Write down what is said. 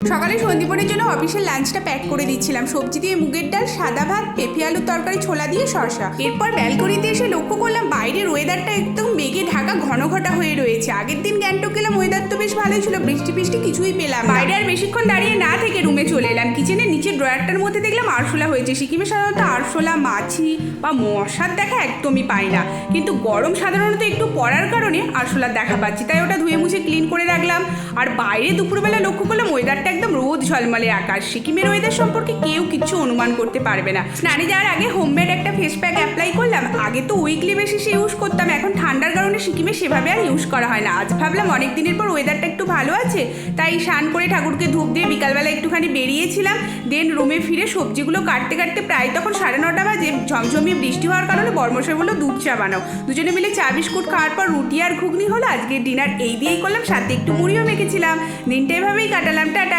সকালে সন্দীপনের জন্য অফিসের লাঞ্চটা প্যাক করে দিচ্ছিলাম। সবজি দিয়ে মুগের ডাল, সাদা ভাত, পেঁপে আলুর তরকারি, ছোলা দিয়ে শসা। এরপর ব্যালকনিতে এসে লক্ষ্য করলাম বাইরের ওয়েদারটা একদম মেঘে ঢাকা ঘন ঘটা হয়ে রয়েছে। আগের দিন গ্যাংটক গেলাম, ওয়েদার তো বেশ ভালোই ছিল, বৃষ্টি ফিষ্টি কিছুই পেলাম না। বাইরে আর বেশিক্ষণ দাঁড়িয়ে না থেকে রুমে চলে এলাম। কিচেনের নিচের ড্রয়ারটার মধ্যে দেখলাম আরশোলা হয়েছে। সিকিমে সাধারণত আরশোলা, মাছি বা মশার দেখা একদমই পাই না, কিন্তু গরম সাধারণত একটু পড়ার কারণে আরশোলার দেখা পাচ্ছি, তাই ওটা ধুয়ে মুছে ক্লিন করে রাখলাম। আর বাইরে দুপুরবেলা লক্ষ্য করলাম ওয়েদারটা একদম রোদ ঝলমলে আকাশ। সিকিমের ওয়েদার সম্পর্কে কেউ কিছু অনুমান করতে পারবে না। স্নানে যাওয়ার আগে হোমমেড একটা ফেস প্যাক অ্যাপ্লাই করলাম। আগে তো উইকলি বেসিসে ইউজ করতাম, এখন ঠান্ডার কারণে সিকিমে সেভাবে আর ইউজ করা হয় না। আজ ভাবলাম অনেক দিনের পর ওয়েদারটা একটু ভালো আছে, তাই স্নান করে ঠাকুরকে ধূপ দিয়ে বিকালবেলা একটুখানি বেরিয়েছিলাম। দেন রুমে ফিরে সবজিগুলো কাটতে কাটতে প্রায় তখন 9:30 বাজে। ঝমঝমিয়ে বৃষ্টি হওয়ার কারণে বর্মশাই বললো দুধ চা বানাও। দুজনে মিলে চা বিস্কুট খাওয়ার পর রুটি আর ঘুগনি হলো। আজকের ডিনার এই দিয়েই করলাম, সাথে একটু মুড়িও মেখেছিলাম। দিনটা এভাবেই কাটালাম। টাটা।